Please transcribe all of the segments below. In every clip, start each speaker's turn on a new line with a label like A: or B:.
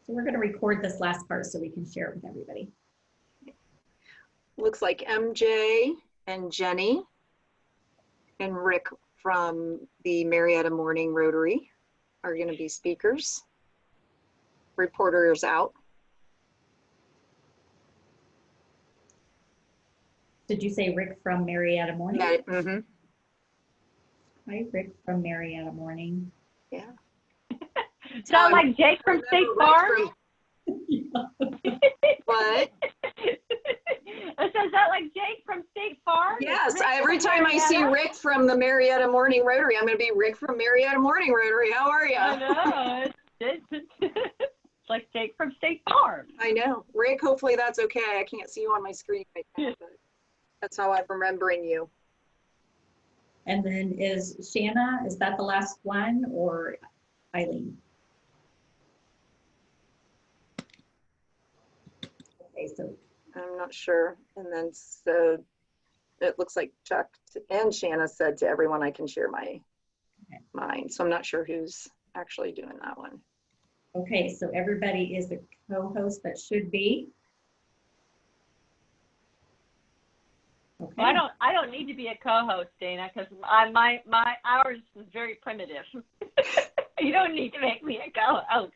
A: So we're going to record this last part so we can share it with everybody.
B: Looks like MJ and Jenny and Rick from the Marietta Morning Rotary are going to be speakers. Reporters out.
A: Did you say Rick from Marietta Morning?
B: Yeah, mm-hmm.
A: Hi, Rick from Marietta Morning.
B: Yeah.
C: Sound like Jake from State Farm?
B: What?
C: Does that like Jake from State Farm?
B: Yes, every time I see Rick from the Marietta Morning Rotary, I'm going to be Rick from Marietta Morning Rotary. How are you?
C: I know. It's like Jake from State Farm.
B: I know. Rick, hopefully that's okay. I can't see you on my screen right now, but that's how I'm remembering you.
A: And then is Shanna, is that the last one, or Eileen? Okay, so
B: I'm not sure. And then so it looks like Chuck and Shanna said to everyone I can share mine. So I'm not sure who's actually doing that one.
A: okay, so everybody is a co-host that should be. Okay.
C: Well, I don't need to be a co-host, Dana, because my ours is very primitive. You don't need to make me a co-host.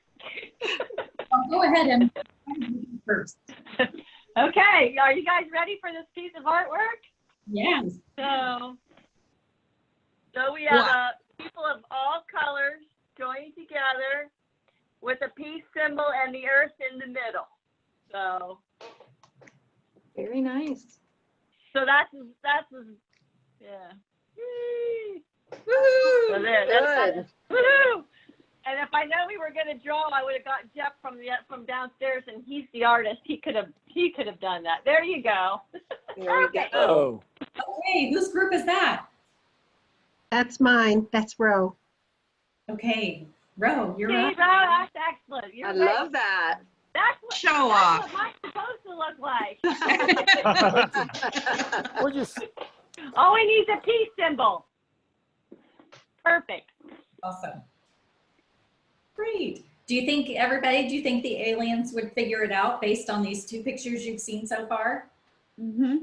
A: Go ahead and first.
C: Okay, are you guys ready for this piece of artwork?
A: Yes.
C: So we have people of all colors joined together with a peace symbol and the earth in the middle. So
B: very nice.
C: So that's yeah.
B: Woohoo!
C: So
B: Good.
C: Woohoo! And if I know we were going to draw, I would have got Jeff from downstairs, and he's the artist. He could have done that. There you go.
B: There we go.
A: Okay, whose group is that?
D: That's mine. That's Ro.
A: Okay, Ro, you're
C: See,
A: up.
C: Ro, that's excellent. You're
B: I
C: right.
B: love that.
C: That's what,
E: Show
C: that's
E: off.
C: what mine's supposed to look like.
F: We're just
C: Oh, we need the peace symbol. Perfect.
A: Awesome. Great. Do you think the aliens would figure it out based on these two pictures you've seen so far?
E: Mm-hmm.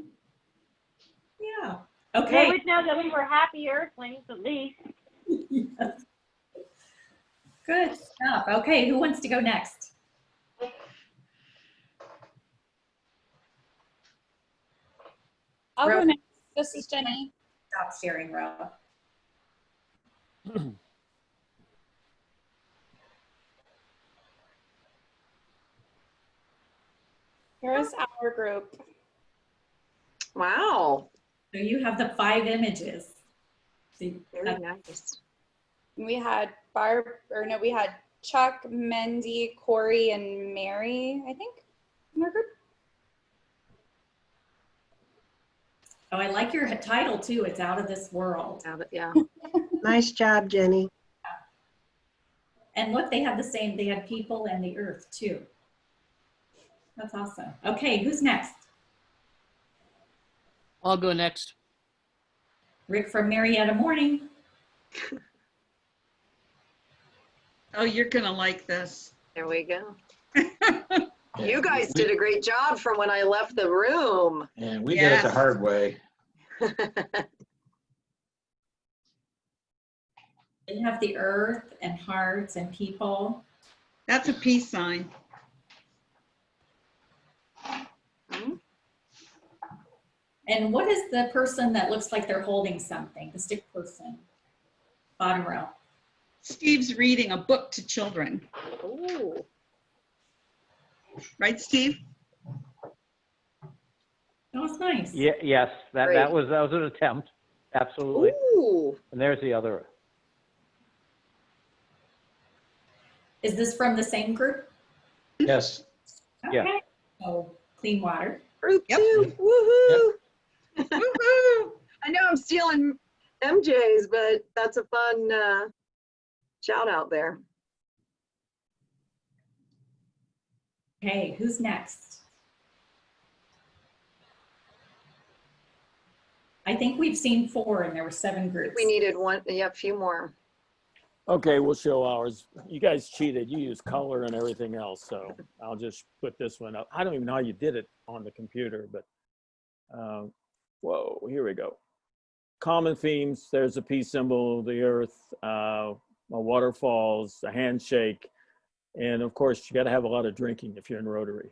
A: Yeah.
C: They
A: Okay.
C: would know that we were happy earthlings at least.
A: Yes. Good stuff. Okay, who wants to go next?
G: I'll
A: Ro.
G: go next. This is Jenny.
A: Stop sharing, Ro.
G: Here's our group.
B: Wow.
A: So you have the 5 images. See,
B: Very nice.
G: We had we had Chuck, Mendy, Corey, and Mary, I think, in our group.
A: oh, I like your title too. It's Out of This World.
B: Yeah.
D: Nice job, Jenny.
A: And look, they have the same, they had people and the earth too. That's awesome. Okay, who's next?
F: I'll go next.
A: Rick from Marietta Morning.
E: Oh, you're gonna like this.
B: There we go. You guys did a great job from when I left the room.
H: And we did it the
E: Yes.
H: hard way.
A: They have the earth and hearts and people.
E: That's a peace sign.
A: And what is the person that looks like they're holding something? The stick person. Bottom row.
E: Steve's reading a book to children.
B: Ooh.
E: Right, Steve?
A: That was nice.
F: Yeah, yes, that
B: Great.
F: was an attempt. Absolutely.
B: Ooh.
F: And there's the other.
A: Is this from the same group?
H: Yes.
A: Okay.
F: Yeah.
A: So clean water.
B: Group
E: Yep.
B: 2. Woohoo.
E: Woohoo!
B: I know I'm stealing MJ's, but that's a fun shout out there.
A: Okay, who's next? I think we've seen 4 and there were 7 groups.
B: We needed one, yeah, a few more.
I: Okay, we'll show ours. You guys cheated. You used color and everything else, so I'll just put this one up. I don't even know how you did it on the computer, but whoa, here we go. Common themes, there's a peace symbol, the earth, waterfalls, a handshake, and of course, you got to have a lot of drinking if you're in Rotary.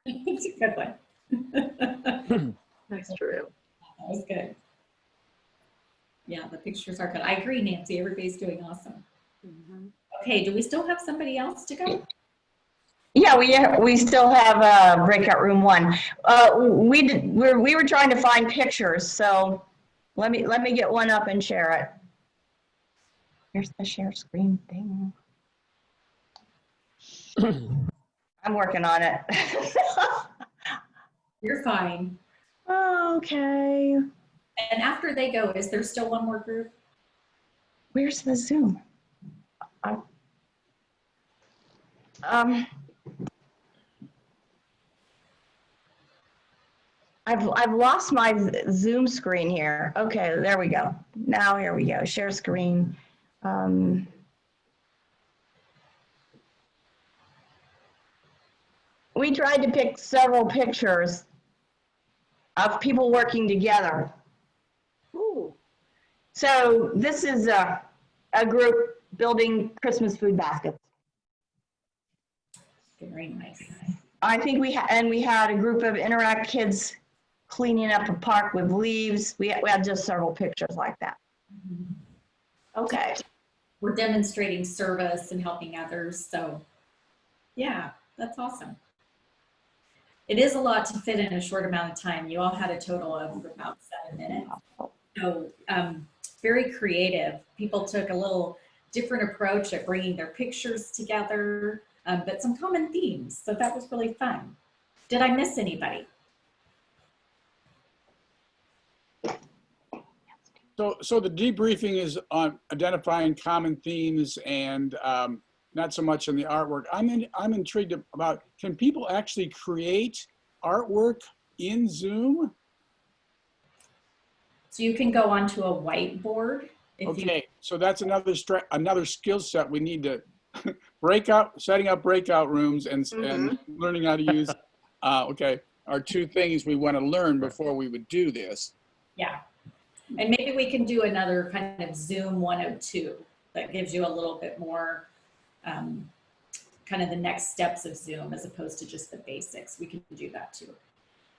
A: It's a good one.
B: That's true.
A: That was good. Yeah, the pictures are good. I agree, Nancy. Everybody's doing awesome. Okay, do we still have somebody else to go?
J: Yeah, we still have breakout room 1. We were trying to find pictures, so let me get one up and share it. Here's the share screen thing. I'm working on it.
A: You're fine.
J: Okay.
A: And after they go, is there still one more group?
J: Where's the Zoom? I've lost my Zoom screen here. Okay, there we go. Now here we go. Share screen. We tried to pick several pictures of people working together.
B: Ooh.
J: So this is a group building Christmas food baskets.
A: Very nice.
J: I think we had a group of Interact kids cleaning up a park with leaves. We had just several pictures like that. Okay.
A: We're demonstrating service and helping others. So yeah, that's awesome. It is a lot to fit in a short amount of time. You all had a total of about 7 minutes. So very creative. People took a little different approach at bringing their pictures together, but some common themes. So that was really fun. Did I miss anybody?
K: So the debriefing is on identifying common themes and not so much in the artwork. I'm intrigued about, can people actually create artwork in Zoom?
A: So you can go onto a whiteboard.
K: Okay, so that's another skill set we need to setting up breakout rooms and learning how to use, okay, are 2 things we want to learn before we would do this.
A: Yeah. And maybe we can do another kind of Zoom 102 that gives you a little bit more kind of the next steps of Zoom as opposed to just the basics. We can do that too.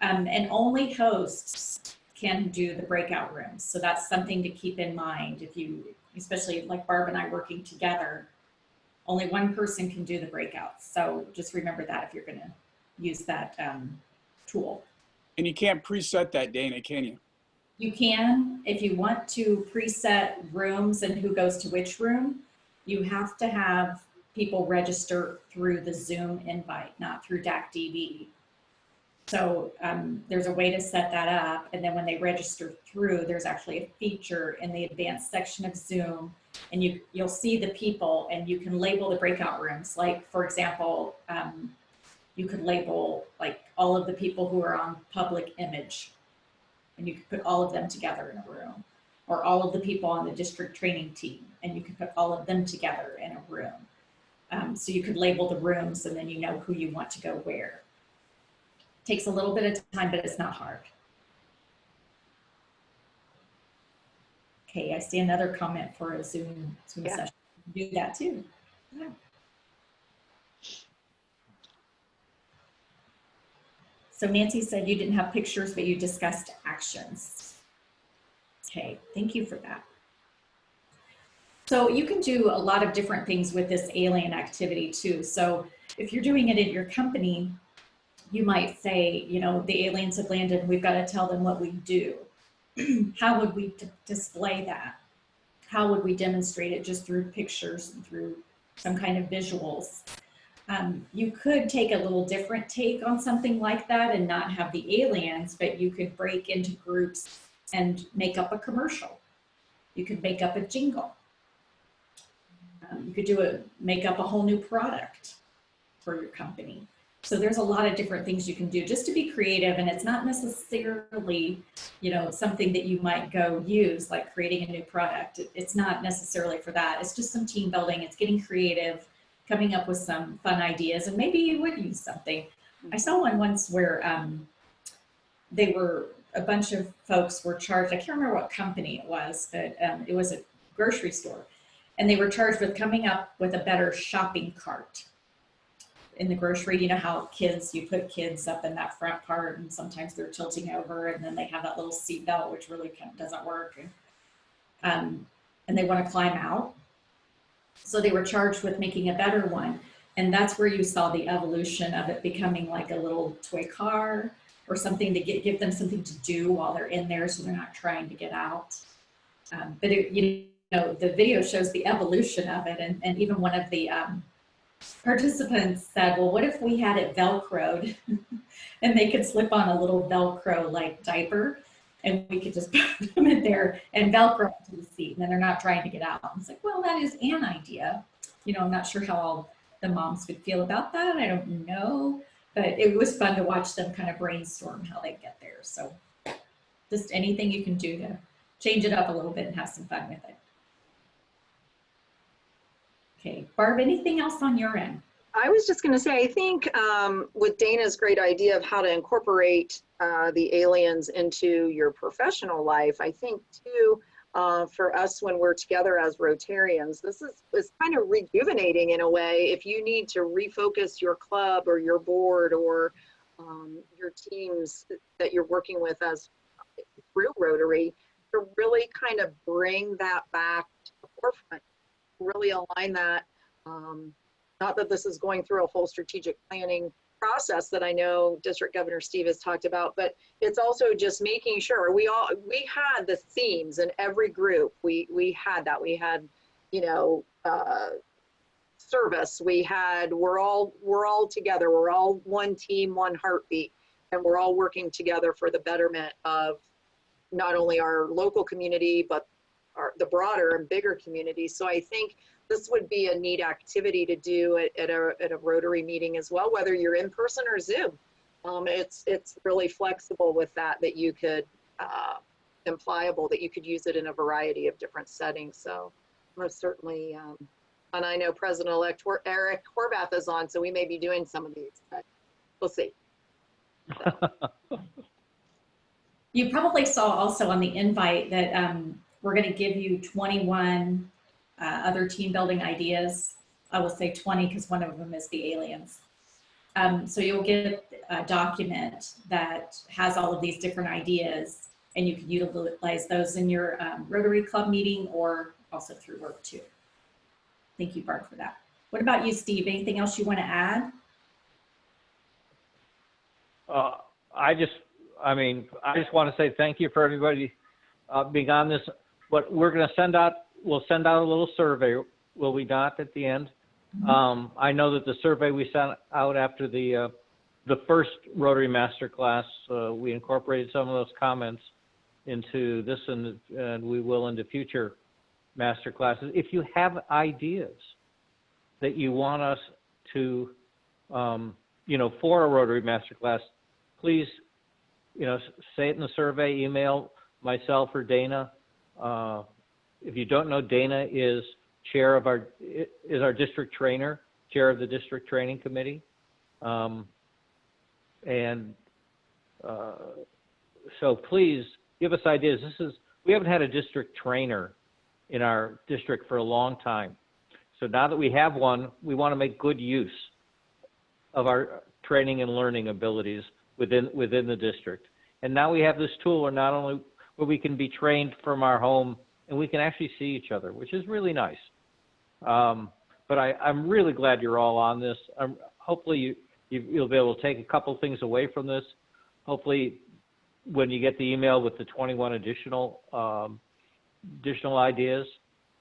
A: And only hosts can do the breakout rooms. So that's something to keep in mind. If you, especially like Barb and I working together, only one person can do the breakouts. So just remember that if you're going to use that tool.
K: And you can't preset that, Dana, can you?
A: You can, if you want to preset rooms and who goes to which room, you have to have people register through the Zoom invite, not through DAC-DB. So there's a way to set that up. And then when they register through, there's actually a feature in the advanced section of Zoom, and you'll see the people and you can label the breakout rooms. Like, for example, you could label like all of the people who are on public image, and you could put all of them together in a room, or all of the people on the district training team, and you could put all of them together in a room. So you could label the rooms and then you know who you want to go where. Takes a little bit of time, but it's not hard. Okay, I see another comment for a Zoom session. Do that too. Yeah. So Nancy said you didn't have pictures, but you discussed actions. Okay, thank you for that. So you can do a lot of different things with this alien activity too. So if you're doing it in your company, you might say, you know, the aliens have landed, we've got to tell them what we do. How would we display that? How would we demonstrate it just through pictures and through some kind of visuals? You could take a little different take on something like that and not have the aliens, but you could break into groups and make up a commercial. You could make up a jingle. You could make up a whole new product for your company. So there's a lot of different things you can do just to be creative, and it's not necessarily, you know, something that you might go use, like creating a new product. It's not necessarily for that. It's just some team building. It's getting creative, coming up with some fun ideas, and maybe you would use something. I saw one once where they were, a bunch of folks were charged, I can't remember what company it was, but it was a grocery store, and they were charged with coming up with a better shopping cart in the grocery. You know how kids, you put kids up in that front part and sometimes they're tilting over and then they have that little seat belt, which really kind of doesn't work. And they want to climb out. So they were charged with making a better one. And that's where you saw the evolution of it becoming like a little toy car or something to give them something to do while they're in there so they're not trying to get out. But it, you know, the video shows the evolution of it. And even one of the participants said, well, what if we had it Velcroed and they could slip on a little Velcro like diaper and we could just put them in there and Velcro to the seat and then they're not trying to get out. And it's like, well, that is an idea. You know, I'm not sure how all the moms would feel about that. I don't know, but it was fun to watch them kind of brainstorm how they get there. So just anything you can do to change it up a little bit and have some fun with it. Okay, Barb, anything else on your end?
B: I was just going to say, I think with Dana's great idea of how to incorporate the aliens into your professional life, I think too, for us when we're together as Rotarians, this is kind of rejuvenating in a way. If you need to refocus your club or your board or your teams that you're working with as through Rotary, to really kind of bring that back to the forefront, really align that. Not that this is going through a whole strategic planning process that I know District Governor Steve has talked about, but it's also just making sure we had the themes in every group. We had that. We had, you know, service. We had, we're all together. We're all one team, one heartbeat, and we're all working together for the betterment of not only our local community, but the broader and bigger community. So I think this would be a neat activity to do at a Rotary meeting as well, whether you're in person or Zoom. It's really flexible with that you could, and pliable, that you could use it in a variety of different settings. So most certainly, and I know President-elect Eric Horvath is on, so we may be doing some of these, but we'll see. So.
A: You probably saw also on the invite that we're going to give you 21 other team building ideas. I will say 20 because one of them is the aliens. So you'll get a document that has all of these different ideas and you can utilize those in your Rotary Club meeting or also through work too. Thank you, Barb, for that. What about you, Steve? Anything else you want to add?
F: I just want to say thank you for everybody being on this. But we're going to send out, we'll send out a little survey, will we not, at the end? Mm-hmm. I know that the survey we sent out after the first Rotary Masterclass, we incorporated some of those comments into this, and we will into future Masterclasses. If you have ideas that you want us to, for a Rotary Masterclass, please, say it in the survey, email myself or Dana. If you don't know, Dana is our district trainer, chair of the district training committee. So please give us ideas. We haven't had a district trainer in our district for a long time. So now that we have one, we want to make good use of our training and learning abilities within the district. And now we have this tool where we can be trained from our home and we can actually see each other, which is really nice. But I'm really glad you're all on this. Hopefully you'll be able to take a couple things away from this. Hopefully when you get the email with the 21 additional ideas,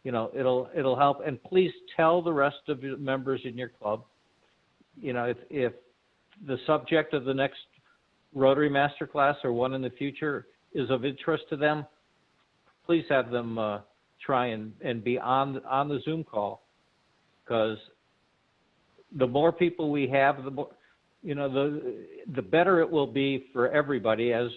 F: it'll help. And please tell the rest of the members in your club, if the subject of the next Rotary Masterclass or one in the future is of interest to them, please have them try and be on the Zoom call, because the more people we have, you know, the better it will be for everybody as,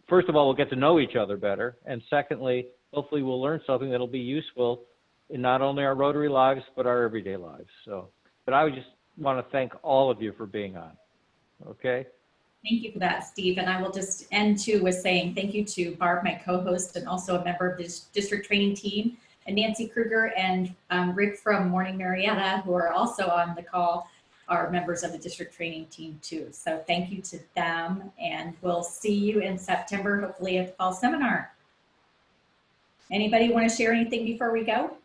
F: first of all, we'll get to know each other better. And secondly, hopefully we'll learn something that'll be useful in not only our Rotary lives, but our everyday lives. So, but I would just want to thank all of you for being on. Okay?
A: Thank you for that, Steve. And I will just end too with saying thank you to Barb, my co-host, and also a member of the district training team, and Nancy Kruger and Rick from Morning Marietta, who are also on the call, are members of the district training team too. So thank you to them, and we'll see you in September, hopefully at the fall seminar. Anybody want to share anything before we go?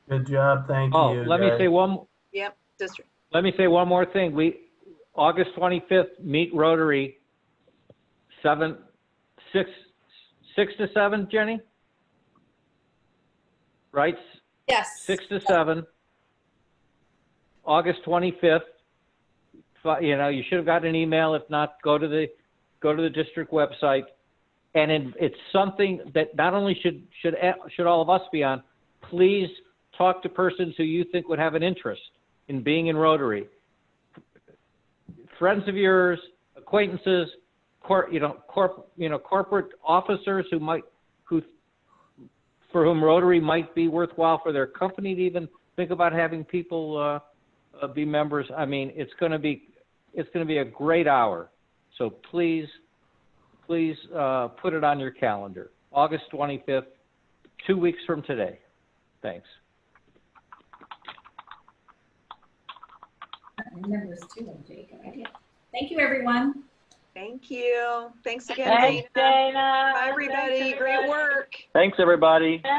L: Good job. Thank you.
F: Oh, let me say one.
B: Yep, district.
F: Let me say one more thing. August 25th, meet Rotary, 6 to 7, Jenny? Right?
G: Yes.
F: 6 to 7, August 25th. You know, you should have gotten an email. If not, go to the district website. And it's something that not only should all of us be on, please talk to persons who you think would have an interest in being in Rotary. Friends of yours, acquaintances, corporate officers for whom Rotary might be worthwhile for their company to even think about having people be members. I mean, it's going to be a great hour. So please put it on your calendar. August 25th, 2 weeks from today. Thanks.
A: Members too, Jake. Good idea. Thank you, everyone.
B: Thank you. Thanks again,
C: Thanks,
B: Dana.
C: Dana.
B: Bye, everybody.
C: Thanks,
B: Great work.
F: Thanks, everybody.
C: Thanks.